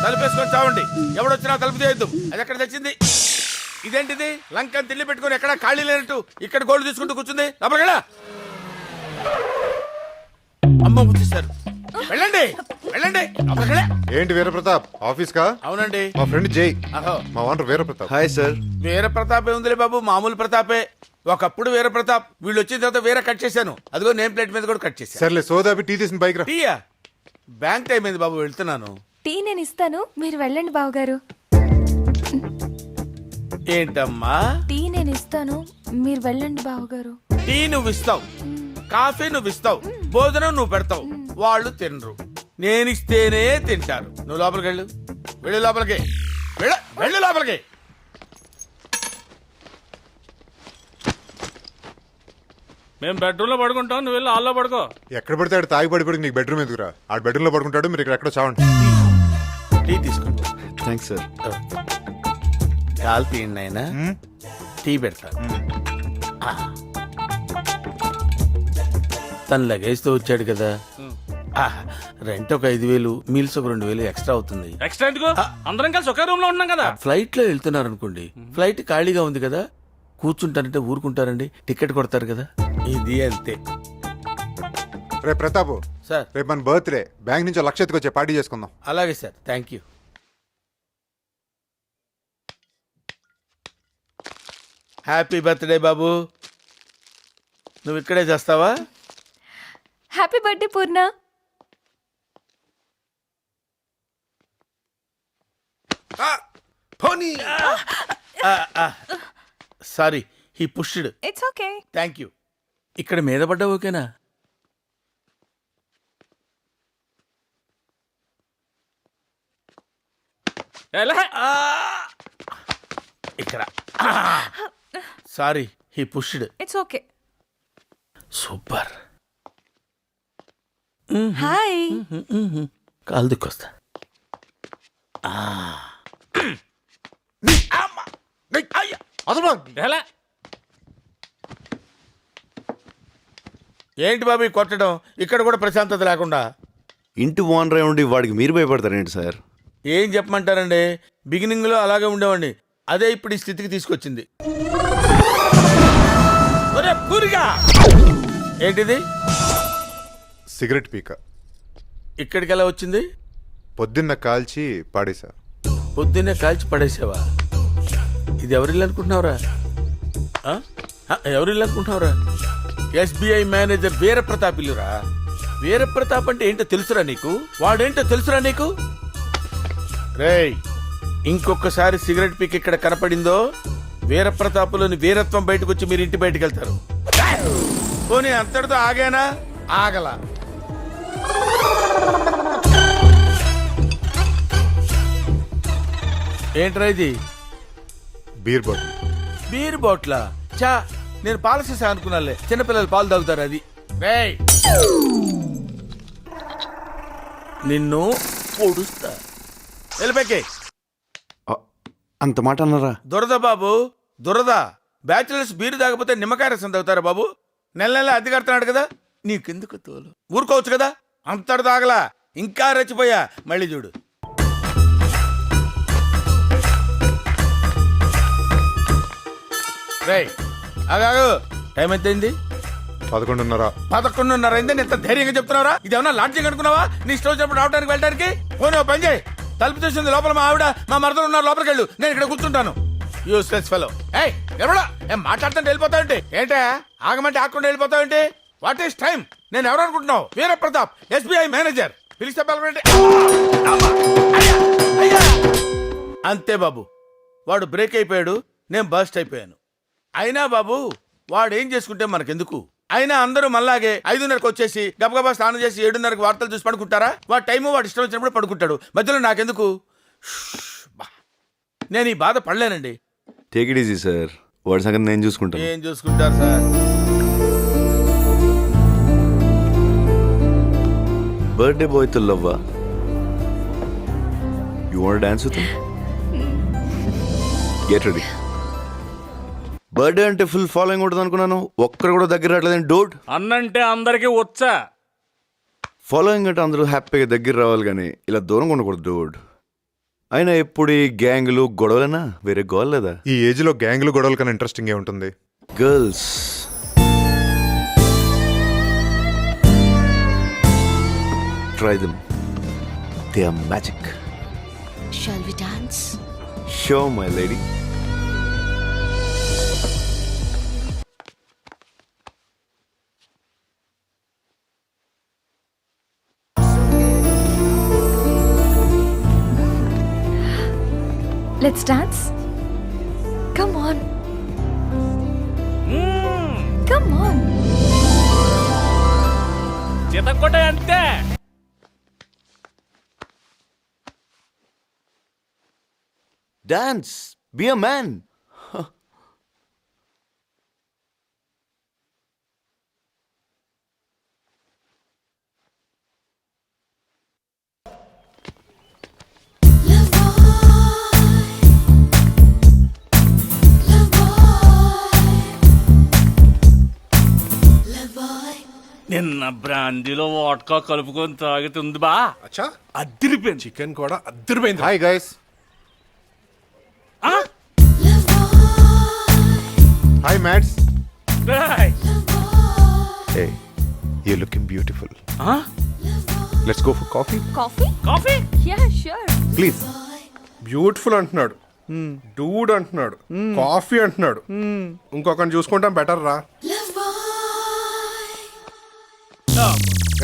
తలుపేసుకొని చావండి. ఎవడొచ్చినా తలుపు తీయద్దు. అది ఎక్కడ తెచ్చింది? ఇదేంటిది? లంకని తిల్లి పెట్టుకుని ఎక్కడ ఖాళీ లేనట్టు ఇక్కడ గోల్డ్ తీసుకుంటూ కూర్చుంది. లోపలికెళ్ళా. అమ్మ వచ్చేసారు. వెళ్ళండి వెళ్ళండి. లోపలికెళ్ళా. ఏంటి వీరప్రతాప్ ఆఫీస్ కా? అవునండి. మా ఫ్రెండ్ జై, అహో. మా ఓనర్ వీరప్రతాప్. Hi sir. వీర ప్రతాపే ఉందిలే బాబు, మామూలు ప్రతాపే. ఒకప్పుడు వీర ప్రతాప్, వీళ్ళు వచ్చిన తర్వాత వీర కట్ చేశాను. అదిగో నేమ్ ప్లేట్ మీద కూడా కట్ చేశాను. సర్లే సోదాపి టీ తీసిన బైక్ రా. టీయా? బ్యాంక్ టైం అయింది బాబు, వెళ్తున్నాను. టీ నేను ఇస్తాను, మీరు వెళ్ళండి బావగారు. ఏంటమ్మా? టీ నేను ఇస్తాను, మీరు వెళ్ళండి బావగారు. టీ నువ్వు ఇస్తావు, కాఫీ నువ్వు ఇస్తావు, భోజనం నువ్వు పెడతావు, వాళ్ళు తినరు. నేను ఇస్తేనే తింటారు. నువ్వు లోపలికి వెళ్ళు. వెళ్ళు లోపలికి. వెళ్ళు లోపలికి. మేము బెడ్రూమ్ లో పడుకుంటాం, నువ్వు వెళ్ళి హాల్లో పడుకో. ఎక్కడ పడితే ఆడు తాగి పడిపోయి నీకు బెడ్రూమ్ ఎందుకురా? ఆ బెడ్రూమ్ లో పడుకుంటాడు, మీరు ఇక్కడ ఎక్కడ చావండి. టీ తీసుకోండి. Thanks sir. కాలు తీయండి ఆయన. టీ పెడతా. తను లగేజ్తో వచ్చాడు కదా. రెంట్ ఒక 5,000, మీల్స్ ఒక 2,000 ఎక్స్ట్రా అవుతుంది. ఎక్స్ట్రా ఎందుకు? అందరం కలిసి ఒకే రూమ్ లో ఉన్నాం కదా. ఫ్లైట్ లో వెళ్తున్నారు అనుకోండి, ఫ్లైట్ ఖాళీగా ఉంది కదా, కూర్చుంటారంటే ఊరుకుంటారండి, టికెట్ కొడతారు కదా. ఇది అంతే. రే ప్రతాప్ సార్. రేపు మన బర్త్డే, బ్యాంక్ నుంచి 1,00,000 ఎత్తుకొచ్చే పార్టీ చేసుకుందాం. అలాగే sir, thank you. Happy birthday బాబు. నువ్వు ఇక్కడే చేస్తావా? Happy birthday Purna. Sorry, he pushed. It's okay. Thank you. ఇక్కడ మీద పడ్డా ఓకేనా? ఇక్కడ. Sorry, he pushed. It's okay. Super. Hi. కాలు దిక్కొస్తా. ఏంటి బాబు ఈ కొట్టడం? ఇక్కడ కూడా ప్రశాంతత లేకుండా. ఇంటి ఓనర్ ఉండి వాడికి మీరు భయపడతారేంటి సార్? ఏం చెప్పమంటారండి, బిగినింగ్ లో అలాగే ఉండేవాడిని, అదే ఇప్పుడు ఈ స్థితికి తీసుకొచ్చింది. ఒరే పూరిగా! ఏంటిది? సిగరెట్ పీక. ఇక్కడికి ఎలా వచ్చింది? పొద్దున్న కాల్చి పాడేశా. పొద్దున్నే కాల్చి పడేసావా? ఇది ఎవరిల్లు అనుకుంటున్నావురా? ఎవరిల్లు అనుకుంటున్నావురా? SBI మేనేజర్ వీరప్రతాప్ ఇల్లురా. వీరప్రతాప్ అంటే ఏంటో తెలుసురా నీకు? వాడేంటో తెలుసురా నీకు? రేయ్, ఇంకొకసారి సిగరెట్ పీక్ ఇక్కడ కనపడిందో వీరప్రతాపులోని వీరత్వం బయటకు వచ్చి మీరు ఇంటి బయటకు వెళ్తారు. పోనీ అంతటితో ఆగానా? ఆగల. ఏంట్రా ఇది? Beer bottle. బీర్ బాట్లా? చా, నేను పాల సీసా అనుకున్నాలే, చిన్నపిల్లలు పాలు తాగుతారు అది. రేయ్, నిన్ను పొడుస్తా. వెళ్ళిపోయి. అంత మాట అన్నారా? దురద బాబు, దురద. బ్యాచులర్స్ బీరు తాగకపోతే నిమ్మకాయ రసం తాగుతారా బాబు? నెల నెల అద్దె కడుతున్నాడు కదా, నీకెందుకు తోలు? ఊరుకోవచ్చు కదా. అంతటి తాగలా, ఇంకా రెచ్చిపోయా. మళ్ళీ చూడు. రేయ్ ఆగాగు. టైం ఎంత అయింది? 11:30. 11:30 అయింది. ఎంత ధైర్యంగా చెప్తున్నావురా? ఇదేమన్నా లాడ్జింగ్ అనుకున్నావా? నీ స్టోర్ చెప్పి రావడానికి వెళ్ళడానికి? పోనీ పని చేయి, తలుపు చూసింది లోపల మా ఆవిడ మా మరదలు ఉన్నారు, లోపలికి వెళ్ళు, నేను ఇక్కడ కూర్చుంటాను. Useless fellow. ఏయ్ ఎవడా ఏం మాట్లాడుతుంటే వెళ్ళిపోతావేంటి? ఏంటే ఆగమంటే ఆకుండా వెళ్ళిపోతావేంటి? What is time? నేను ఎవరు అనుకుంటున్నావు? Veerapratap, SBI manager. పిలిస్తే పిలవండి. అంతే బాబు, వాడు బ్రేక్ అయిపోయాడు, నేను బస్ట్ అయిపోయాను. అయినా బాబు వాడు ఏం చేసుకుంటే మనకెందుకు? అయినా అందరూ మళ్ళాగే 5:30కి వచ్చేసి గబగబా స్నానం చేసి 7:30కి వార్తలు చూసి పడుకుంటారా? వాడు టైము వాడు ఇష్టం వచ్చినప్పుడు పడుకుంటాడు, మధ్యలో నాకెందుకు? నేను ఈ బాధ పడలేనండి. టేక్ ఇట్ ఈజీ సార్, వాడి సంగతి నేను చూసుకుంటాను. ఏం చూసుకుంటారు సార్? బర్త్డే బాయ్ తో లవ్వా? You want dance with him? Get ready. Birthday అంటే ఫుల్ ఫాలోయింగ్ ఉంటుంది అనుకున్నాను, ఒక్కరు కూడా దగ్గర రావట్లేదండి. డోడ్ అన్నంటే అందరికి వచ్చా. ఫాలోయింగ్ అంటే అందరూ హ్యాపీగా దగ్గర రావాలి కానీ ఇలా దూరంగా ఉండకూడదు. డోడ్ అయినా ఎప్పుడు ఈ గ్యాంగ్లు గొడవలేనా వేరే గోల్ లేదా? ఈ ఏజ్ లో గ్యాంగ్లు గొడవల కన్నా ఇంట్రెస్టింగ్ ఏ ఉంటుంది. Girls try them, they are magic. Shall we dance? Show my lady. Let's dance. Come on, come on. చితక్కొట్టే అంతే. Dance, be a man. నిన్న బ్రాందీలో వాట్కా కలుపుకొని తాగుతుంది బా. అచ్చా అదిరిపోయింది. చికెన్ కూడా అద్దరిపోయింది. Hi guys. ఆ? Hi mats. రేయ్. Hey you looking beautiful. ఆ? Let's go for coffee coffee? Coffee? Yeah sure. Please. Beautiful అంటున్నాడు, డూడ్ అంటున్నాడు, కాఫీ అంటున్నాడు. ఇంకొకరిని చూసుకుంటాం బెటర్ రా.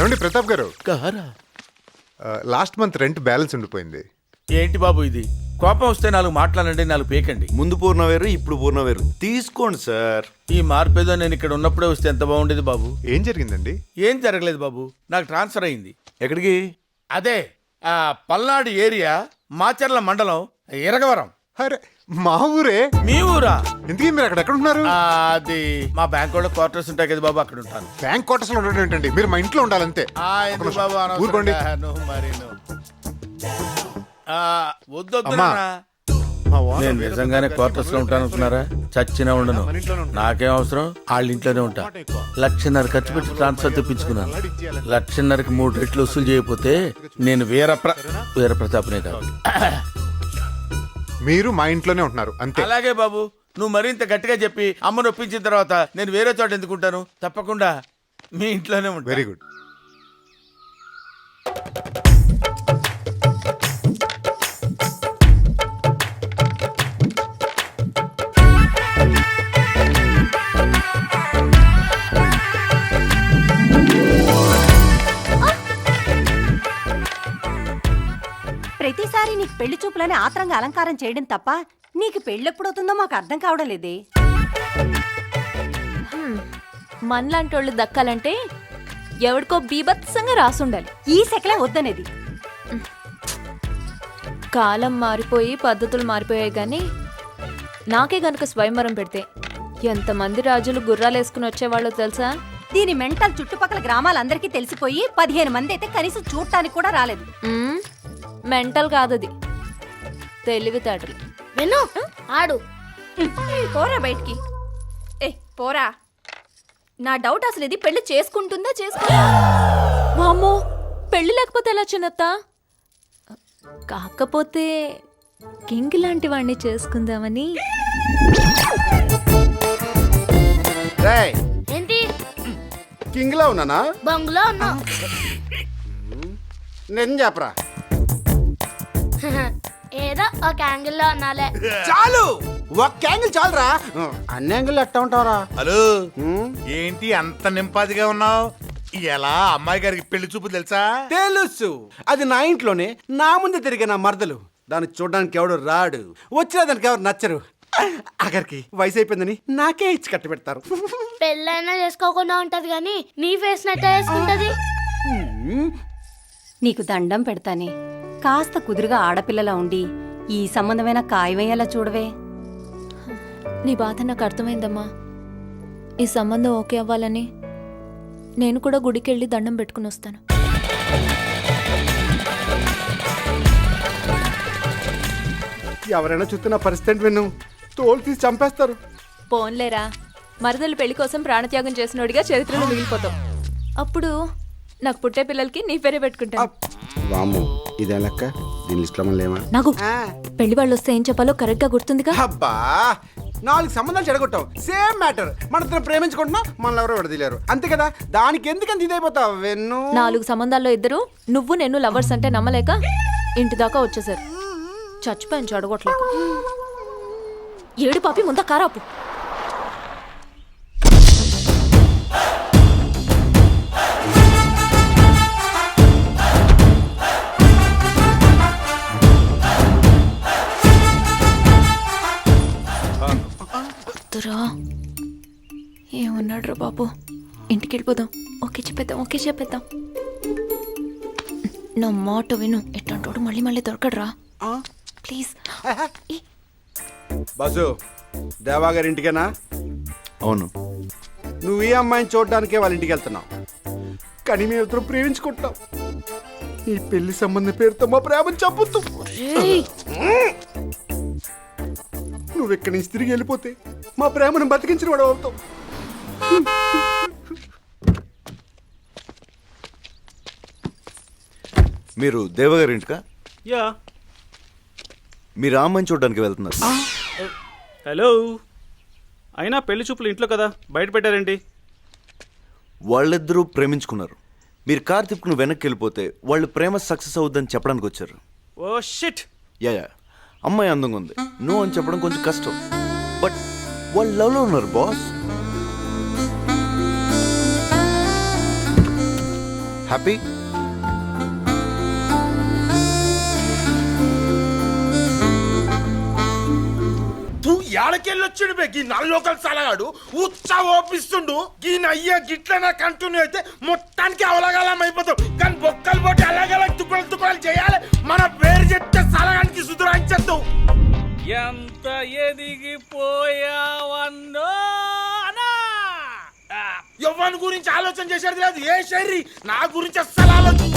ఏమండి ప్రతాప్ గారు, లాస్ట్ మంత్ రెంట్ బ్యాలెన్స్ ఉండిపోయింది. ఏంటి బాబు ఇది? కోపం వస్తే 4 మాట్లాడండి, 4 పేకండి. ముందు పూర్ణ వేరు, ఇప్పుడు పూర్ణ వేరు. తీసుకోండి సార్. ఈ మార్పేదో నేను ఇక్కడ ఉన్నప్పుడే వస్తే ఎంత బాగుండేది బాబు. ఏం జరిగిందండి? ఏం జరగలేదు బాబు, నాకు ట్రాన్స్ఫర్ అయింది. ఎక్కడికి? అదే పల్నాడు ఏరియా, మాచర్ల మండలం, ఇరగవరం. అరే మా ఊరే. మీ ఊరా? ఇంతకీ మీరు అక్కడ ఎక్కడ ఉన్నారు? అది మా బ్యాంక్ వాళ్ళ క్వార్టర్స్ ఉంటాయి కదా బాబు, అక్కడ ఉంటాను. బ్యాంక్ క్వార్టర్స్ లో ఉండడం ఏంటండి? మీరు మా ఇంట్లో ఉండాలంతే. ఎందుకు బాబు ఊరుకోండి. నువ్వు మరి వద్దొద్దు అమ్మా. నాన్న. మా ఓనర్ నేను నిజంగానే క్వార్టర్స్ లో ఉంటాను అనుకున్నారా? చచ్చినా ఉండను. నాకేం అవసరం, వాళ్ళ ఇంట్లోనే ఉంటా. 1,50,000 ఖర్చు పెట్టి ట్రాన్స్ఫర్ తెప్పించుకున్నాను. 1,50,000కి 3 రెట్లు వసూలు చేయకపోతే నేను వీరప్రతాప్నే కాదు. మీరు మా ఇంట్లోనే ఉంటున్నారు అంతే. అలాగే బాబు, నువ్వు మరింత గట్టిగా చెప్పి అమ్మను ఒప్పించిన తర్వాత నేను వేరే చోట ఎందుకుంటాను? తప్పకుండా మీ ఇంట్లోనే ఉంటాను. Very good. ప్రతిసారి నీకు పెళ్లి చూపులని ఆత్రంగా అలంకారం చేయడం తప్ప నీకు పెళ్ళెప్పుడవుతుందో మాకు అర్థం కావడం లేదే. మనలాంటోళ్ళు దక్కాలంటే ఎవడికో బీభత్సంగా రాసుండాలి. ఈ సెకలే వద్దనేది. కాలం మారిపోయి పద్ధతులు మారిపోయాయి కానీ నాకే గనుక స్వయంవరం పెడితే ఎంతమంది రాజులు గుర్రాలేసుకుని వచ్చేవాళ్ళో తెలుసా? దీని మెంటల్ చుట్టుపక్కల గ్రామాలందరికీ తెలిసిపోయి 15 మంది అయితే కనీసం చూడటానికి కూడా రాలేదు. మెంటల్ కాదది, తెలివితేటలు. వెను ఆడు. పోరా బయటికి. ఏ పోరా. నా డౌట్ అసలు ఇది పెళ్లి చేసుకుంటుందా వామ్మో, పెళ్లి లేకపోతే ఎలా చిన్నత్త? కాకపోతే కింగ్ లాంటి వాడిని చేసుకుందామని. ఏంటి కింగ్ లో ఉన్నానా? బంగులో ఉన్నా. నేను చెప్పరా. ఏదో ఒక యాంగిల్ లో ఉన్నాలే. చాలు, ఒక్క యాంగిల్ చాలురా. అన్ని యాంగిల్ ఎట్టా ఉంటావురా? హలో, ఏంటి అంత నింపాదిగా ఉన్నావు? ఎలా అమ్మాయి గారికి పెళ్లి చూపు తెలుసా? తెలుసు, అది నా ఇంట్లోనే నా ముందే తిరిగే నా మరదలు. దాన్ని చూడడానికి ఎవడు రాడు, వచ్చినా దానికి ఎవరు నచ్చరు. అక్కడికి వయసు అయిపోయిందని నాకే ఇచ్చి కట్టి పెడతారు. పెళ్ళైనా చేసుకోకుండా ఉంటది కానీ నీ ఫేస్ నట్ట వేసుకుంటది. నీకు దండం పెడతానే, కాస్త కుదురుగా ఆడపిల్లలా ఉండి ఈ సంబంధమైన ఖాయమయ్యేలా చూడవే. నీ బాధ నాకు అర్థమైందమ్మా. ఈ సంబంధం ఓకే అవ్వాలని నేను కూడా గుడికెళ్ళి దండం పెట్టుకుని వస్తాను. ఎవరైనా చూస్తే నా పరిస్థితి విన్ను తోలు తీసి చంపేస్తారు. పోన్లేరా, మరదలు పెళ్లి కోసం ప్రాణత్యాగం చేసినోడిగా చరిత్రలో మిగిలిపోతావు. అప్పుడు నాకు పుట్టే పిల్లలకి నీ పేరే పెట్టుకుంటాను. వాము ఇదే లెక్క దీని లిస్ట్లో మనం లేమా? నాకు పెళ్లి వాళ్ళు వస్తే ఏం చెప్పాలో కరెక్ట్ గా గుర్తుందిగా. అబ్బా 4 సంబంధాలు చెడగొట్టావు. Same matter. మన ఇద్దరం ప్రేమించుకుంటున్నాం, మనల్ని ఎవరో విడదీలేరు అంతే కదా. దానికి ఎందుకంత ఇదైపోతావు వెన్ను? 4 సంబంధాల్లో ఇద్దరు నువ్వు నేను లవర్స్ అంటే నమ్మలేక ఇంటి దాకా వచ్చేసారు. చచ్చిపోయాను చెడగొట్టలేక. ఏడు పాపి ముంద కారాపు. వద్దురా, ఏమన్నాడు రా బాబు. ఇంటికి వెళ్ళిపోదాం. ఓకే చెప్పేద్దాం. నా మాట విను. ఎట్లాంటోడు మళ్ళీ మళ్ళీ దొరకడరా ప్లీజ్. బస్సు దేవా గారి ఇంటికేనా? అవును. నువ్వు ఈ అమ్మాయిని చూడడానికే వాళ్ళ ఇంటికి వెళ్తున్నావు, కానీ మేము ఇద్దరం ప్రేమించుకుంటాం. ఈ పెళ్లి సంబంధం పేరుతో మా ప్రేమను చంపుతూ నువ్వు ఇక్కడి నుంచి తిరిగి వెళ్ళిపోతే మా ప్రేమను బతికించిన వాడు అవుతావు. మీరు దేవగారి ఇంటికా? యా. మీరు ఆ అమ్మాయిని చూడడానికి వెళ్తున్నారు. హలో, అయినా పెళ్లి చూపులు ఇంట్లో కదా, బయట పెట్టారేంటి? వాళ్ళిద్దరూ ప్రేమించుకున్నారు. మీరు కార్ తిప్పుకుని వెనక్కి వెళ్ళిపోతే వాళ్ళు ప్రేమ సక్సెస్ అవుద్దని చెప్పడానికి వచ్చారు. Oh shit. యా అమ్మాయి అందంగా ఉంది, నో అని చెప్పడం కొంచెం కష్టం. బట్ వాళ్ళు లవ్లో ఉన్నారు బాస్. హ్యాపీ? ఏడకెళ్ళొచ్చుడు బే గీ నల్లోకలు సలగాడు ఉత్సా ఓపిస్తుండు. గీ నయ్య గిట్లనే కంటిన్యూ అయితే మొత్తానికి అవలగాలం అయిపోతాం. కానీ బొక్కలు పోటీ అలాగలా తుక్కలు చేయాలి. మన పేరు చెప్తే సలగానికి సుధురాంచేద్దాం. ఎంత ఎదిగిపోయావన్నో అన్నా. యవ్వని గురించి ఆలోచన చేసేది లేదు. ఏ శైరి నా గురించి అస్సలు ఆలోచన.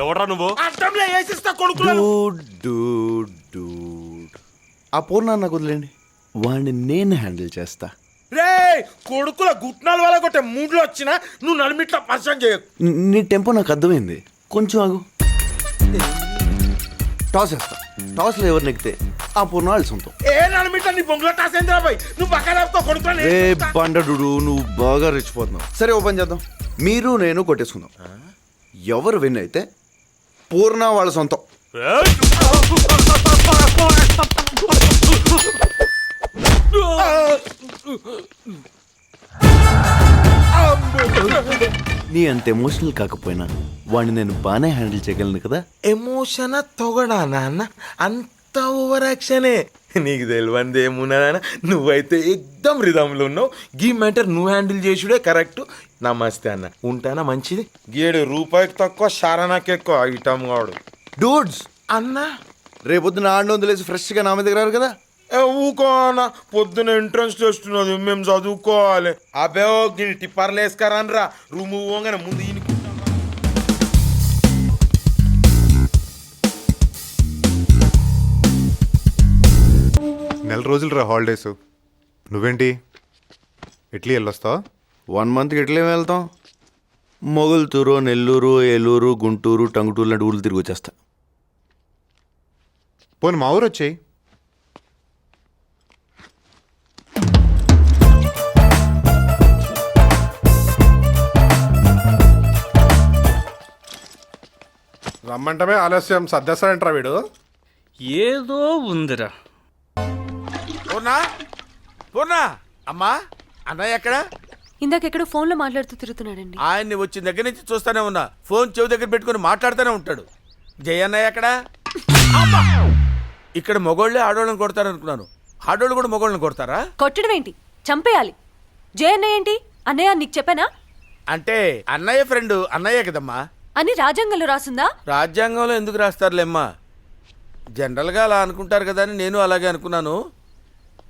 ఎవడ్రా నువ్వు? అర్థంలో వేసిస్తా కొడుకులను. ఆ పూర్ణ నాకు వదిలేండి, వాడిని నేను హ్యాండిల్ చేస్తా. రే కొడుకుల గుట్నాల వల్ల కొట్టే మూడ్లో వచ్చినా నువ్వు నలిమిట్లా పరిచయం చేయకు. నీ టెంపో నాకు అర్థమైంది, కొంచెం ఆగు. టాస్ వేస్తా. టాస్లో ఎవరు నెక్కితే ఆ పూర్ణ వాళ్ళు సొంతం. ఏ నలిమిట్లా నీ బొంగులో టాసేంద్రా బాయ్. నువ్వు పక్కన కొడుకులను రే బండడు, నువ్వు బాగా రెచ్చిపోతున్నావు. సరే ఓపెన్ చేద్దాం. మీరు నేను కొట్టేసుకుందాం. ఎవరు విన్ అయితే పూర్ణ వాళ్ళ సొంతం. నీ అంత ఎమోషనల్ కాకపోయినా వాడిని నేను బాగానే హ్యాండిల్ చేయగలను కదా. ఎమోషన్ తొగడా నాన్న, అంత ఓవర్ యాక్షనే. నీకు తెలియంది ఏమున్నా నాన్న, నువ్వైతే ఎక్దమ్ రిధంలో ఉన్నావు. గీ మ్యాటర్ నువ్వు హ్యాండిల్ చేసుడే కరెక్ట్. నమస్తే అన్న, ఉంటానా మంచిది. గేడు రూపాయికి తక్కువ షారానాకి ఎక్కువ ఐటమ్ కాడు. డూడ్స్ అన్నా రేపొద్దున 600 వేసి ఫ్రెష్గా నా మీద దగ్గర కదా. ఊకో అన్న, పొద్దున ఎంట్రన్స్ చేస్తున్నది, మేము చదువుకోవాలి. అబే టిప్పర్లు వేసుకరాన్రా. రూమ్ పోగానే ముందు ఈయనకి. నెల రోజులు రా హాలిడేస్. నువ్వేంటి ఇట్లీ వెళ్ళొస్తావా? 1 మంత్కి ఎట్లే వెళ్తాం. మొగుల్తూరు, నెల్లూరు, ఏలూరు, గుంటూరు, టంగుటూరు లాంటి ఊళ్ళు తిరిగి వచ్చేస్తా. పోనీ మా ఊరు వచ్చేయి. రమ్మంటమే ఆలస్యం, సర్దేస్తాడంట్రా వీడు. ఏదో ఉందిరా. పూర్ణా పూర్ణా అమ్మా, అన్నయ్య ఎక్కడ? ఇందాకెక్కడో ఫోన్లో మాట్లాడుతూ తిరుగుతున్నాడండి. ఆయన్ని వచ్చిన దగ్గర నుంచి చూస్తానే ఉన్నా. ఫోన్ చెవి దగ్గర పెట్టుకుని మాట్లాడుతూనే ఉంటాడు. జయ అన్నయ్య ఎక్కడ? ఇక్కడ మగోళ్ళే ఆడోళ్ళని కొడతారనుకున్నాను. ఆడోళ్ళు కూడా మగోళ్ళని కొడతారా? కొట్టడం ఏంటి, చంపేయాలి. జయ అన్నయ్య ఏంటి? అన్నయ్య నీకు చెప్పానా? అంటే అన్నయ్య ఫ్రెండ్ అన్నయ్య కదమ్మా. అని రాజ్యాంగంలో రాసుందా? రాజ్యాంగంలో ఎందుకు రాస్తారులేమ్మా, జనరల్గా అలా అనుకుంటారు కదా అని నేను అలాగే అనుకున్నాను.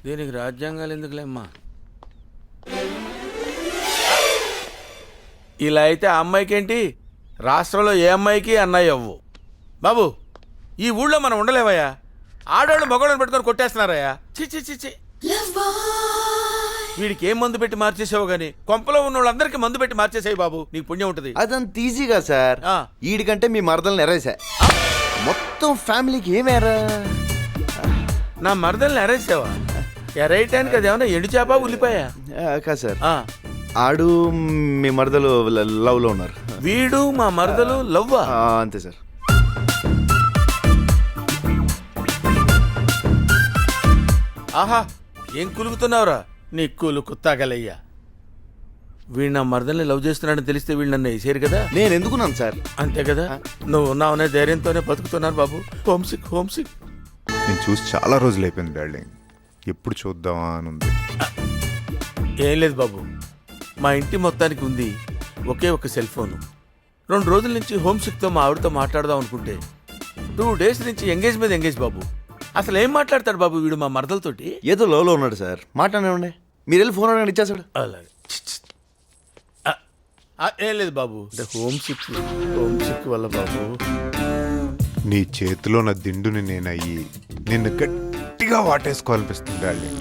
దీనికి రాజ్యాంగాలు ఎందుకులేమ్మా. ఇలా అయితే ఆ అమ్మాయికి ఏంటి, రాష్ట్రంలో ఏ అమ్మాయికి అన్నయ్య అవ్వు. బాబు ఈ ఊళ్ళో మనం ఉండలేవయ్యా. ఆడవాళ్ళు మగవాళ్ళని పెట్టుకొని కొట్టేస్తున్నారయ్యా. చి చి చి చి. వీడికి ఏం మందు పెట్టి మార్చేసావు గానీ కొంపలో ఉన్న వాళ్ళందరికీ మందు పెట్టి మార్చేసాయి బాబు, నీకు పుణ్యం ఉంటుంది. అదంత ఈజీగా సార్. ఆ. ఈడికంటే మీ మరదల్ని ఎరేసా. మొత్తం ఫ్యామిలీకి ఏమేరా? నా మరదల్ని ఎరేసావా? ఎరేయటానికి అదేమన్నా ఎండు చేప ఉల్లిపాయా? కాదు సార్, ఆ. ఆడు మీ మరదలు లవ్ లో ఉన్నారు. వీడు మా మరదలు లవ్వా? అంతే సార్. ఆహా, ఏం కులుకుతున్నావురా? నీ కులుకు తగలయ్యా. వీడు నా మరదల్ని లవ్ చేస్తున్నాడని తెలిస్తే వీళ్ళు నన్ను వేసారు కదా. నేను ఎందుకున్నాను సార్? అంతే కదా, నువ్వు ఉన్నావనే ధైర్యంతోనే బతుకుతున్నాను బాబు. Home sick, home sick. నేను చూసి చాలా రోజులు అయిపోయింది డార్లింగ్, ఎప్పుడు చూద్దామా అని ఉంది. ఏం లేదు బాబు, మా ఇంటి మొత్తానికి ఉంది ఒకే ఒక సెల్ ఫోను. 2 రోజుల నుంచి హోమ్ సిక్తో మా ఆవిడతో మాట్లాడదాం అనుకుంటే 2 డేస్ నుంచి ఎంగేజ్ మీద ఎంగేజ్ బాబు. అసలు ఏం మాట్లాడతాడు బాబు వీడు మా మరదలతోటి? ఏదో లోలో ఉన్నాడు సార్, మాట్లాడే మీరు వెళ్ళి ఫోన్ అడగండి, ఇచ్చేసాడు. అలాగే. ఏం లేదు బాబు, అంటే హోమ్ సిక్ వల్ల బాబు. నీ చేతిలో నా దిండుని నేనయ్యి నిన్ను గట్టిగా వాటేసుకోవాలనిపిస్తుంది డార్లింగ్.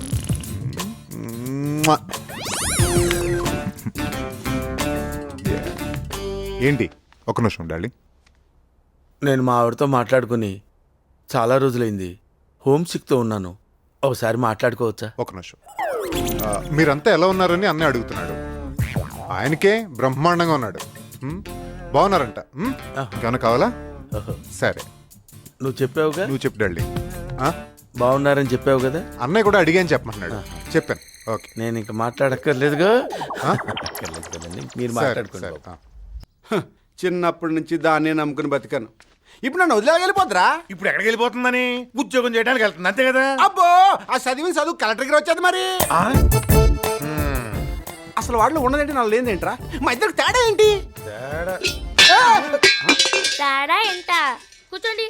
ఏంటి ఒక నిమిషం డార్లింగ్. నేను మా ఆవిడతో మాట్లాడుకుని చాలా రోజులైంది, హోమ్ సిక్తో ఉన్నాను. ఒకసారి మాట్లాడుకోవచ్చా? ఒక నిమిషం. మీరంతా ఎలా ఉన్నారని అన్నయ్య అడుగుతున్నాడు. ఆయనకే బ్రహ్మాండంగా ఉన్నాడు. బాగున్నారంట. ఏమన్నా కావాలా? ఓహో. సరే నువ్వు చెప్పావుగా, నువ్వు చెప్పు డార్లింగ్. బాగున్నారని చెప్పావు కదా. అన్నయ్య కూడా అడిగాని చెప్పమంటున్నాడు. చెప్పాను. ఓకే, నేను ఇంకా మాట్లాడక్కర్లేదుగా. అక్కర్లేదు కదండి, మీరు మాట్లాడుకోండి సరే. బాబు. చిన్నప్పటి నుంచి దాన్నే నమ్ముకుని బతికాను. ఇప్పుడు నన్ను వదిలే వెళ్ళిపోతురా? ఇప్పుడు ఎక్కడికి వెళ్ళిపోతుందని? ఉద్యోగం చేయడానికి వెళ్తుంది అంతే కదా. అబ్బో, ఆ చదివిన చదువు కలెక్టర్ గారు వచ్చేది మరి. అసలు వాళ్ళు ఉన్నదేంటి, నాకు లేదేంట్రా? మా ఇద్దరికి తేడా ఏంటి? తేడా ఎంత? కూర్చోండి,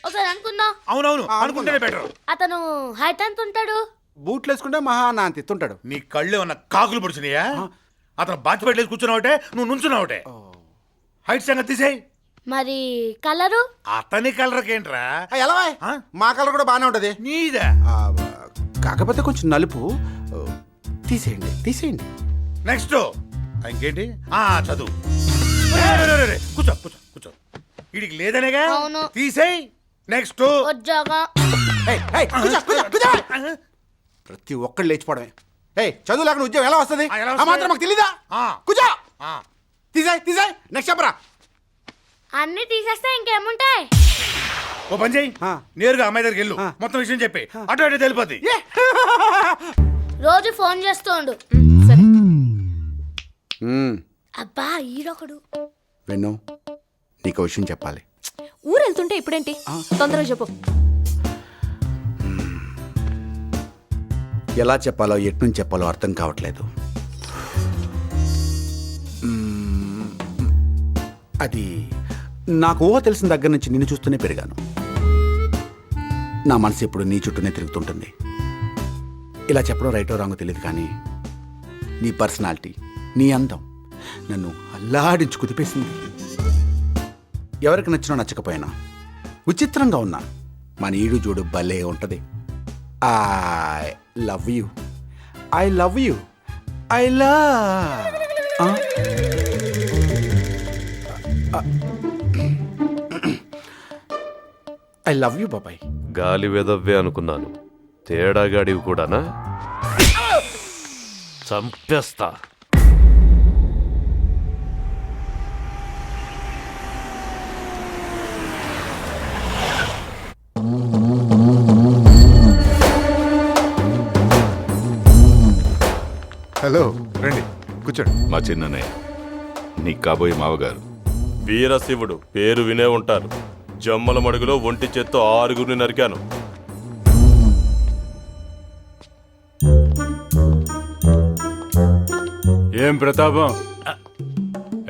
ఒకసారి అనుకుందాం. అవునవును, అనుకుంటేనే బెటర్. అతను హైట్ ఎంత ఉంటాడు? బూట్లు వేసుకుంటే మహా నా అంత ఎత్తుంటాడు. నీ కళ్ళు ఏమన్నా కాకులు పొడిచినాయా? అతను బాచి పెట్టలేసి కూర్చున్నావుటే, నువ్వు నుంచున్నావుటే. హైట్ సంగతి తీసేయ్. మరి కలరు? అతని కలర్కేంట్రా? ఎలా మా కలర్ కూడా బాగానే ఉంటది. నీదా? కాకపోతే కొంచెం నలుపు. తీసేయండి తీసేయండి. నెక్స్ట్ ఇంకేంటి? చదువు. కూర్చో కూర్చో కూర్చో. వీడికి లేదనేగా? అవును. తీసేయ్. నెక్స్ట్ ఉద్యోగం. ప్రతి ఒక్కళ్ళు లేచిపోవడమే. చదువు లేకుండా ఉద్యోగం ఎలా వస్తుంది? ఎలా ఆ వస్తుంది? మాత్రం మాకు తెలీదా? కూర్చో. తీసేయ్ తీసేయ్. నెక్స్ట్ చెప్పరా. అన్ని తీసేస్తే ఇంకేముంటాయి? ఓ పని చెయ్యి, నేరుగా అమ్మాయి దగ్గరికి వెళ్ళు. మొత్తం విషయం చెప్పి అటు అటు తెలిపోద్ది. రోజు ఫోన్ చేస్తూ ఉండు. సరే. అబ్బా ఈడొకడు. వెన్ను, నీకు విషయం చెప్పాలి. ఊరు వెళ్తుంటే ఇప్పుడేంటి, తొందరగా చెప్పు. ఎలా చెప్పాలో ఎట్నుంచి చెప్పాలో అర్థం కావట్లేదు. అది నాకు ఊహ తెలిసిన దగ్గర నుంచి నిన్ను చూస్తూనే పెరిగాను. నా మనసు ఎప్పుడు నీ చుట్టూనే తిరుగుతుంటుంది. ఇలా చెప్పడం రైటో రాంగో తెలియదు, కానీ నీ పర్సనాలిటీ, నీ అందం నన్ను అల్లాడించి కుదిపేసింది. ఎవరికి నచ్చినా నచ్చకపోయినా, విచిత్రంగా ఉన్నా మన ఈడు జోడు భలే ఉంటుంది. I love you, I love you, I love. I love you బాబాయ్. గాలి వెదవ్వే అనుకున్నాను, తేడాగాడివి కూడానా? చంపేస్తా. హలో, రండి కూర్చోండి. మా చిన్ననే, నీ కాబోయే మావగారు. వీరశివుడు పేరు వినే ఉంటారు. జమ్మల మడుగులో ఒంటి చేత్తో 6 నరికాను. ఏం ప్రతాపం,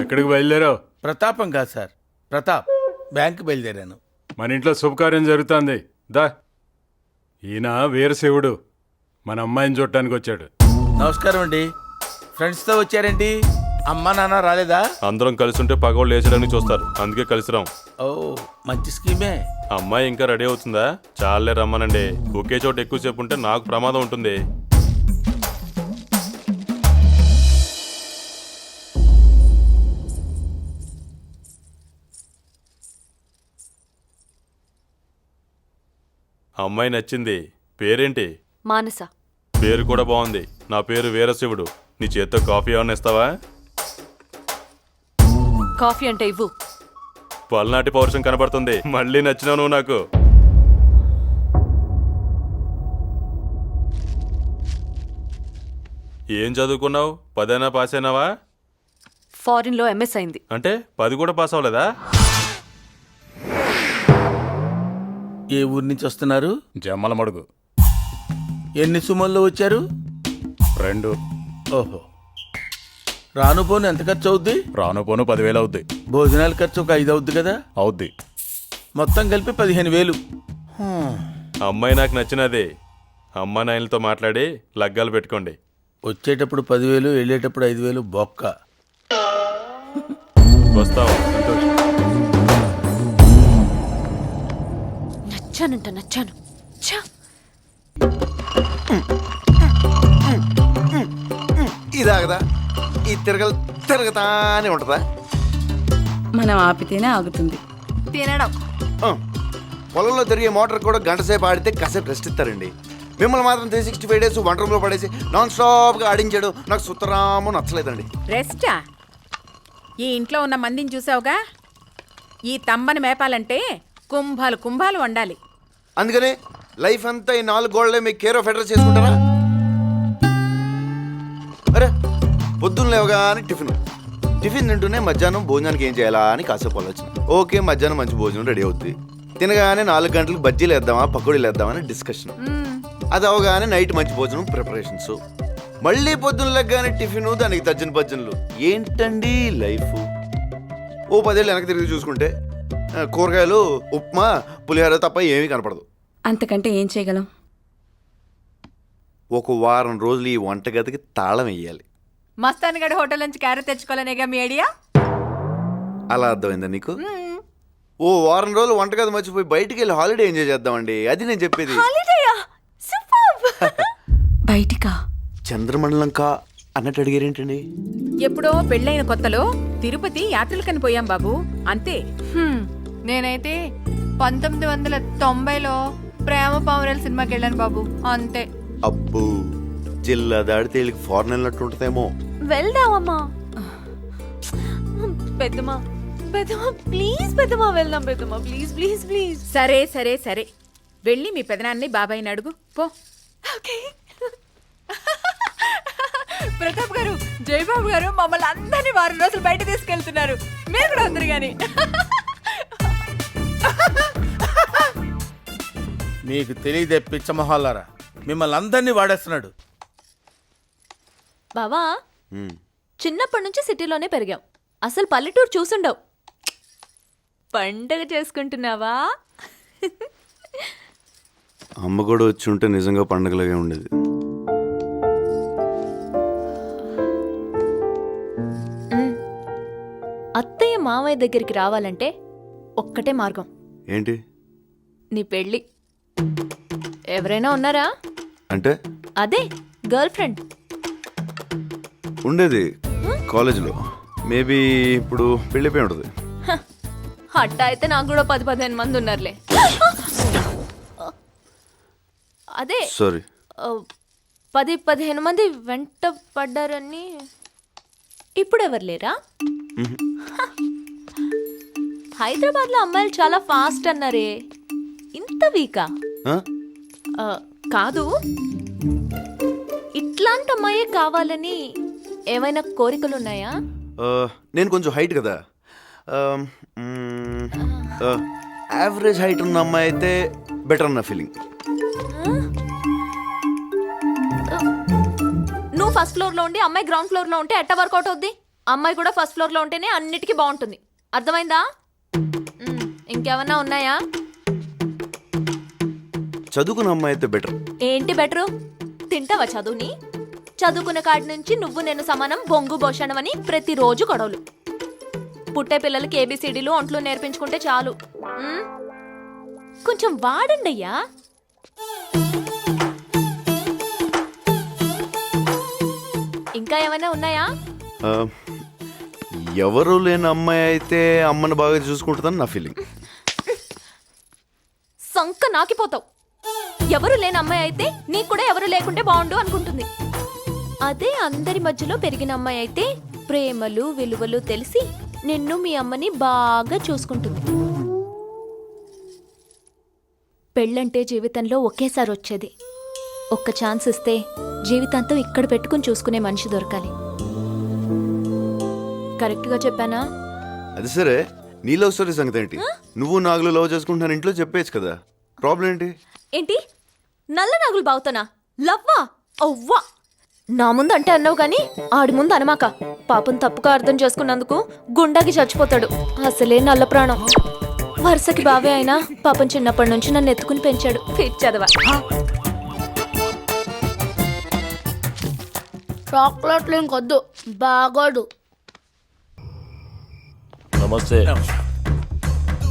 ఎక్కడికి బయలుదేరావు? ప్రతాపం కాదు సార్, ప్రతాప్. బ్యాంకు బయలుదేరాను. మన ఇంట్లో శుభకార్యం జరుగుతుంది. దా, ఈయన వీరశివుడు మన అమ్మాయిని చూడటానికి వచ్చాడు. నమస్కారం అండి. ఫ్రెండ్స్తో వచ్చారేంటి? అమ్మా నాన్న రాలేదా? అందరం కలిసి ఉంటే పగవాళ్ళు లేచడానికి చూస్తారు, అందుకే కలిసిరాం. ఓ మంచి స్కీమే. అమ్మాయి ఇంకా రెడీ అవుతుందా? చాలే రమ్మనండి. ఒకే చోట ఎక్కువసేపు ఉంటే నాకు ప్రమాదం ఉంటుంది. అమ్మాయి నచ్చింది. పేరేంటి? మానస. పేరు కూడా బాగుంది. నా పేరు వీరశివుడు. నీ చేత్తో కాఫీ ఏమన్నా ఇస్తావా? కాఫీ అంటే ఇవ్వు. పల్నాటి పౌరుషం కనబడుతుంది. మళ్ళీ నచ్చినావు నువ్వు నాకు. ఏం చదువుకున్నావు? 10 పాస్ అయినావా? ఫారిన్ లో ఎంఎస్ అయింది. అంటే 10 కూడా పాస్ అవ్వలేదా? ఏ ఊరి నుంచి వస్తున్నారు? జమ్మల మడుగు. ఎన్ని సుమల్లో వచ్చారు? 2. ఓహో. రాను పోను ఎంత ఖర్చు అవుద్ది? రాను పోను 10,000 అవుద్ది. భోజనాల ఖర్చు ఒక 5 అవుద్ది కదా? అవుద్ది. మొత్తం కలిపి 15,000. అమ్మాయి నాకు నచ్చినదే. అమ్మా నాయనలతో మాట్లాడి లగ్గాలు పెట్టుకోండి. వచ్చేటప్పుడు 10,000, వెళ్ళేటప్పుడు 5,000 బొక్క. వస్తాం. సంతోషం. నచ్చాను. ఇదాగదా? ఈ తిరగతానే ఉంటుందా? మనం ఆపితేనే ఆగుతుంది. తినడం. పొలంలో తిరిగే మోటార్ కూడా గంట సేపు ఆడితే కాసేపు రెస్ట్ ఇస్తారండి. మిమ్మల్ని మాత్రం 365 డేస్ వంట రూమ్లో పడేసి నాన్ స్టాప్గా ఆడించాడు. నాకు సుతరాము నచ్చలేదండి. రెస్టా? ఈ ఇంట్లో ఉన్న మందిని చూసావుగా? ఈ తంబని మేపాలంటే కుంభాలు వండాలి. అందుకని లైఫ్ అంతా ఈ 4 గోళ్లే మీకు కేర్ ఆఫ్ అడ్రస్ చేసుకుంటారా? అరే పొద్దున్న లేవగానే టిఫిన్ తింటూనే మధ్యాహ్నం భోజనానికి ఏం చేయాలా అని కాసేపు ఆలోచన. ఓకే, మధ్యాహ్నం మంచి భోజనం రెడీ అవుతుంది. తినగానే 4 గంటలకు బజ్జీలు వేద్దామా పకోడీలు వేద్దామా అని డిస్కషన్. అది అవగానే నైట్ మంచి భోజనం ప్రిపరేషన్స్. మళ్ళీ పొద్దున్న లెగ్గానే టిఫిన్, దానికి తజ్జన భజ్జనలు. ఏంటండి లైఫ్? ఓ 10 ఏళ్ళు వెనక్కి తిరిగి చూసుకుంటే కూరగాయలు, ఉప్మా, పులిహోర తప్ప ఏమీ కనపడదు. అంతకంటే ఏం చేయగలం? ఒక వారం రోజులు ఈ వంటగదికి తాళం వేయాలి. మస్తాన్గఢ్ హోటల్ నుంచి క్యారెట్ తెచ్చుకోవాలనేగా మీ ఐడియా? అలా అర్థమైందా నీకు? ఓ వారం రోజులు వంటగది మర్చిపోయి బయటికి వెళ్ళి హాలిడే ఎంజాయ్ చేద్దామండి. అది నేను చెప్పేది. బయటికా? చంద్రమండలం కా అన్నట్టు అడిగారేంటండి? ఎప్పుడో పెళ్ళైన కొత్తలో తిరుపతి యాత్రలకని పోయాం బాబు, అంతే. నేనైతే 1990లో ప్రేమ పావురాల సినిమాకి వెళ్ళాను బాబు, అంతే. అబ్బో, జిల్లా దాడితే వీళ్ళకి ఫారెన్ వెళ్ళినట్టు ఉంటుందేమో. వెళ్దామమ్మా. పెద్దమ్మా ప్లీజ్, పెద్దమ్మా వెళ్దాం. పెద్దమ్మా ప్లీజ్. సరే వెళ్ళి మీ పెదనాన్ని బాబాయ్ని అడుగు పో. ప్రతాప్ గారు, జయబాబు గారు మమ్మల్ని అందరినీ 4 రోజులు బయట తీసుకెళ్తున్నారు. మీరు కూడా అందరు గాని. మీకు తెలియదే పిచ్చమొహాలారా, మిమ్మల్ని అందరినీ వాడేస్తున్నాడు. బావా, చిన్నప్పటి నుంచి సిటీలోనే పెరిగాం. అసలు పల్లెటూరు చూసుండవు. పండగ చేసుకుంటున్నావా? అమ్మ కూడా వచ్చి ఉంటే నిజంగా పండగలాగే ఉండేది. అత్తయ్య మామయ్య దగ్గరికి రావాలంటే ఒక్కటే మార్గం. ఏంటి? నీ పెళ్ళి. ఎవరైనా ఉన్నారా? అంటే అదే గర్ల్ ఫ్రెండ్ ఉండేది కాలేజీలో. మేబీ ఇప్పుడు పెళ్ళిపోయి ఉంటుంది. అట్టా అయితే నాకు కూడా 10-15 మంది ఉన్నారులే. అదే సారీ, 10-15 మంది వెంట పడ్డారని. ఇప్పుడు ఎవరు లేరా? హైదరాబాద్ లో అమ్మాయిలు చాలా ఫాస్ట్ అన్నారే, ఇంత వీకా? కాదు, ఇట్లాంటి అమ్మాయే కావాలని ఏమైనా కోరికలున్నాయా? నేను కొంచెం హైట్ కదా, యావరేజ్ హైట్ ఉన్న అమ్మాయి అయితే బెటర్ అన్న ఫీలింగ్. నువ్వు ఫస్ట్ ఫ్లోర్ లో ఉండి అమ్మాయి గ్రౌండ్ ఫ్లోర్ లో ఉంటే ఎట్ట వర్కౌట్ అవుద్ది? అమ్మాయి కూడా ఫస్ట్ ఫ్లోర్ లో ఉంటేనే అన్నిటికీ బాగుంటుంది. అర్థమైందా? ఇంకేమన్నా ఉన్నాయా? చదువుకున్న అమ్మాయి అయితే బెటర్. ఏంటి బెటరు? తింటావా చదువుని? చదువుకునే కాడి నుంచి నువ్వు నేను సమానం బొంగు భోషణం అని ప్రతిరోజు గొడవలు. పుట్టే పిల్లలకి ఏబిసిడీలు ఒంట్లో నేర్పించుకుంటే చాలు. ఉమ్? కొంచెం వాడండి అయ్యా. ఇంకా ఏమైనా ఉన్నాయా? ఆ, ఎవరు లేని అమ్మాయి అయితే అమ్మని బాగా చూసుకుంటుందని నా ఫీలింగ్. సంక నాకిపోతావు. ఎవరు లేని అమ్మాయి అయితే నీకు కూడా ఎవరు లేకుంటే బాగుండు అనుకుంటుంది. అదే అందరి మధ్యలో పెరిగిన అమ్మాయి అయితే ప్రేమలు విలువలు తెలిసి నిన్ను మీ అమ్మని బాగా చూసుకుంటుంది. పెళ్ళంటే జీవితంలో ఒకేసారి వచ్చేది. ఒక్క ఛాన్స్ ఇస్తే జీవితాంతం ఇక్కడ పెట్టుకుని చూసుకునే మనిషి దొరకాలి. కరెక్ట్గా చెప్పానా? అది సరే, నీ లవ్ స్టోరీ సంగతి ఏంటి? నువ్వు నాగులు లవ్ చేసుకుంటున్నాను ఇంట్లో చెప్పేచ్చు కదా, ప్రాబ్లం ఏంటి? ఏంటి నల్ల నాగులు బాగుతానా? లవ్వా? అవ్వా! నా ముందు అంటే అన్నావు గాని ఆడి ముందు అనమాక. పాపం తప్పుగా అర్థం చేసుకున్నందుకు గుండాకి చచ్చిపోతాడు. అసలే నల్ల ప్రాణం. వరుసకి బావే అయినా పాపం చిన్నప్పటి నుంచి నన్ను ఎత్తుకుని పెంచాడు. చదవా చాక్లెట్లు ఇంకొద్దు, బాగోడు. నమస్తే.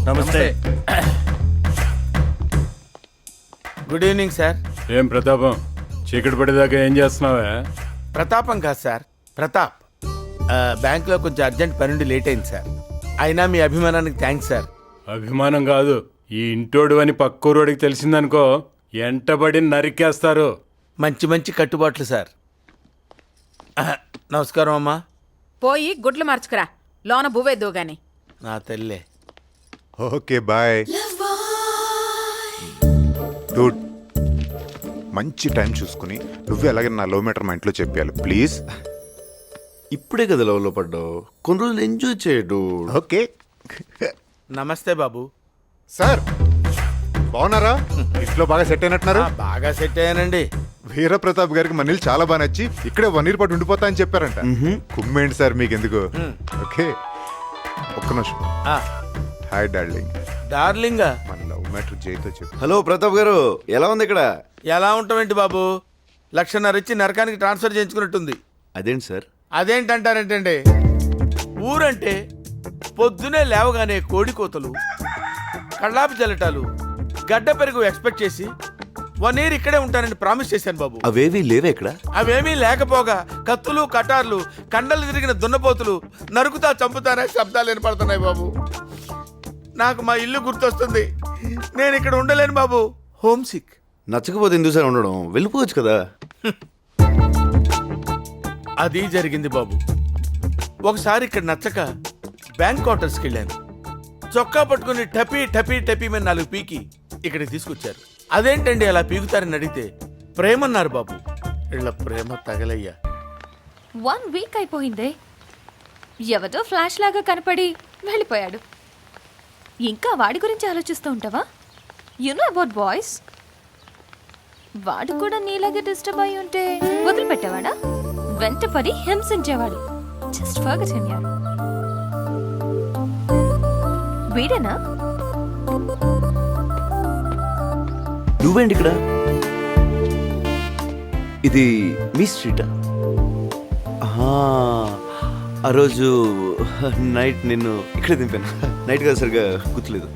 నమస్తే. Good evening sir. ఏం ప్రతాపం, చీకటి పడేదాకా ఏం చేస్తున్నావా? ప్రతాపం కాదు సార్, ప్రతాప్. బ్యాంకులో కొంచెం అర్జెంట్ పనుండి లేట్ అయింది సార్. అయినా మీ అభిమానానికి థ్యాంక్స్ సార్. అభిమానం కాదు, ఈ ఇంటోడు అని పక్కూరోడికి తెలిసిందనుకో ఎంటబడి నరికేస్తారు. మంచి మంచి కట్టుబాట్లు సార్. నమస్కారం అమ్మా. పోయి గుడ్లు మార్చుకురా, లోన బువ్వేద్దు గాని. నా తల్లే. Okay boy. డూడ్, మంచి టైం చూసుకుని నువ్వు ఎలాగైనా నా లో మీటర్ మా ఇంట్లో చెప్పాలి ప్లీజ్. ఇప్పుడే కదా లవ్లో పడ్డావు, కొన్ని రోజులు ఎంజాయ్ చేయడు. ఓకే. నమస్తే బాబు. సార్ బాగున్నారా? ఇంట్లో బాగా సెట్ అయినట్టున్నారు. బాగా సెట్ అయ్యానండి. వీరప్రతాప్ గారికి మన ఇల్లు చాలా బాగా నచ్చి ఇక్కడే 1 year పాటు ఉండిపోతా అని చెప్పారంట. కుమ్మేంటి సార్ మీకు ఎందుకు? ఓకే, ఒక్క నిమిషం. Hi darling. డార్లింగా? మన లవ్ మ్యాటర్ జైతో చెప్పు. హలో ప్రతాప్ గారు, ఎలా ఉంది ఇక్కడ? ఎలా ఉంటామేంటి బాబు, 1,00,000 ఇచ్చి నరకానికి ట్రాన్స్ఫర్ చేయించుకున్నట్టుంది. అదేంటి సార్? అదేంటంటారేంటండి, ఊరంటే పొద్దునే లేవగానే కోడి కోతలు, కళ్ళాపి జల్లటాలు, గడ్డ పెరుగు ఎక్స్పెక్ట్ చేసి 1 year ఇక్కడే ఉంటానని ప్రామిస్ చేశాను బాబు. అవేవి లేవే ఇక్కడ? అవేమీ లేకపోగా కత్తులు కటార్లు, కండలు తిరిగిన దున్నపోతులు, నరుకుతా చంపుతానే శబ్దాలు వినపడుతున్నాయి బాబు. నాకు మా ఇల్లు గుర్తొస్తుంది. నేను ఇక్కడ ఉండలేను బాబు, హోమ్ సిక్. నచ్చకపోతే ఎందుకు సార్ ఉండడం, వెళ్ళిపోవచ్చు కదా. అది జరిగింది బాబు. ఒకసారి ఇక్కడ నచ్చక బ్యాంక్ క్వార్టర్స్కి వెళ్ళాను. చొక్కా పట్టుకుని టపీ టపీ టపీ మీద 4 పీకి ఇక్కడికి తీసుకొచ్చారు. అదేంటండి అలా పీకుతారని అడిగితే ప్రేమన్నారు బాబు. ఇళ్ళ ప్రేమ తగలయ్యా. 1 week అయిపోయిందే. ఎవరో ఫ్లాష్ లాగా కనపడి వెళ్ళిపోయాడు. ఇంకా వాడి గురించి ఆలోచిస్తూ ఉంటావా? You know about boys. వాడు కూడా నీలాగే డిస్టర్బ్ అయి ఉంటే వదిలిపెట్టేవాడా? వెంటపడి హింసించేవాడు. జస్ట్ ఫర్గెట్ హిమ్ యార్. వీడేనా? నువ్వేంటి ఇక్కడ? ఇది మీ స్ట్రీటా? ఆ రోజు నైట్ నిన్ను ఇక్కడే దింపాను. నైట్ కదా సరిగా గుర్తులేదు.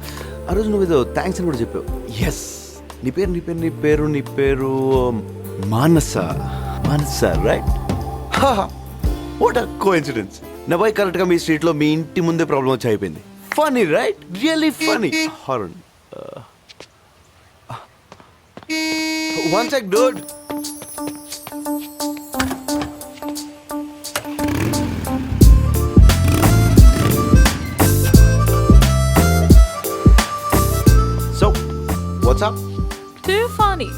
ఆ రోజు నువ్వు ఏదో థ్యాంక్స్ అని కూడా చెప్పావు. ఎస్, నీ పేరు Manasa. Right? What a coincidence. నా బాయ్ కరెక్ట్గా మీ స్ట్రీట్లో మీ ఇంటి ముందే ప్రాబ్లం వచ్చి అయిపోయింది. Funny right? Really funny. Horn. One sec, dude. So, what's up? Too funny.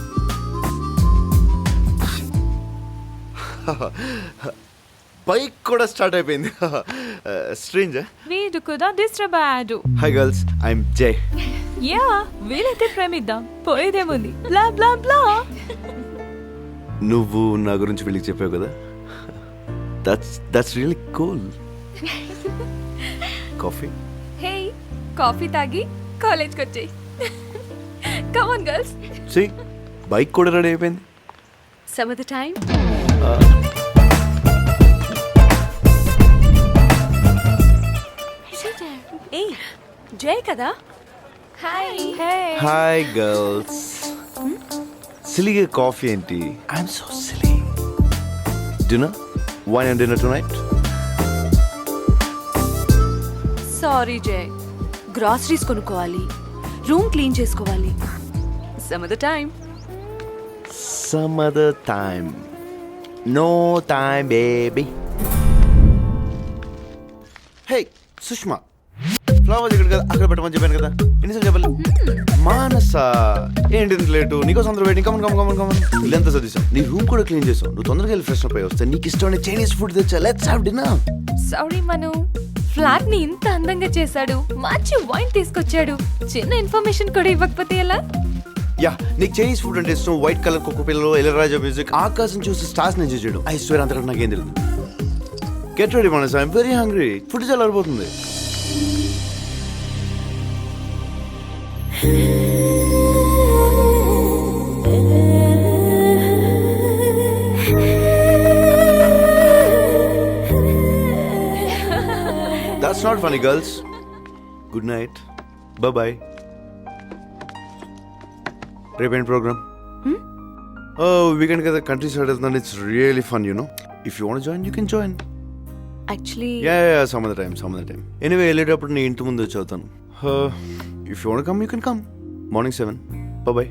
Bike కూడా స్టార్ట్ అయిపోయింది. స్ట్రేంజ్. వీడు కూడా డిస్టర్బ్ అయ్యాడు. Hi girls, I'm Jai. Yeah, వీలైతే ప్రేమిద్దాం, పోయేదేముంది. బ్లా బ్లా బ్లా. నువ్వు నా గురించి వీళ్ళకి చెప్పావు కదా, that's really cool. Coffee? Hey, coffee తాగి కాలేజ్కి వచ్చేయ్. Come on girls. బైక్ కూడా రెడీ అయిపోయింది. Some of the time. Jai కదా? హాయ్. Hi girls. సిలిగా కాఫీ ఏంటి? I'm so silly. Dinner? Wine and dinner tonight? Sorry Jai, groceries కొనుక్కోవాలి, రూమ్ క్లీన్ చేసుకోవాలి. Some other time. Some other time. No time, baby. Hey, Sushma, flowers ఇక్కడ కదా, అక్కడ పెట్టమని చెప్పాను కదా, ఎన్నిసార్లు చెప్పాలి? మానసా, ఏంటి లేటు? నీకోసం అందరూ waiting. Come on come on come on come on. ఇల్లంతా చదివాం, నీ రూమ్ కూడా క్లీన్ చేసావు. నువ్వు తొందరగా వెళ్ళి ఫ్రెష్ అప్ అయ్యి వస్తే నీకు ఇష్టమైన చైనీస్ ఫుడ్ తెచ్చా. Let's have dinner. Sorry Manu, flat ని ఇంత అందంగా చేశాడు, మంచి వైన్ తీసుకొచ్చాడు, చిన్న ఇన్ఫర్మేషన్ కూడా ఇవ్వకపోతే ఎలా? యా, నీకు చైనీస్ ఫుడ్ అంటే ఇష్టం. వైట్ కలర్ కుక్క పిల్లలు, ఇళయరాజా మ్యూజిక్, ఆకాశం చూసి స్టార్స్ నుంచి చేయడం. ఐ స్వేర్ అంతకంటే నాకేం తెలియదు. Get ready Manas, I'm very hungry. Food చాలా అరిపోతుంది. That's not funny, girls. Good night. Bye-bye. రేపేంటి ప్రోగ్రామ్? వీకెండ్ కదా, కంట్రీ సైడ్ వెళ్తున్నాను. It's really fun, you know. If you want join, you can join. Actually yeah, some other time. Anyway, వెళ్ళేటప్పుడు నీ ఇంటి ముందు వచ్చి అవుతాను. ఇఫ్ యూ వాంట్ కమ్, యూ కెన్ కమ్. మార్నింగ్ 7. Bye-bye.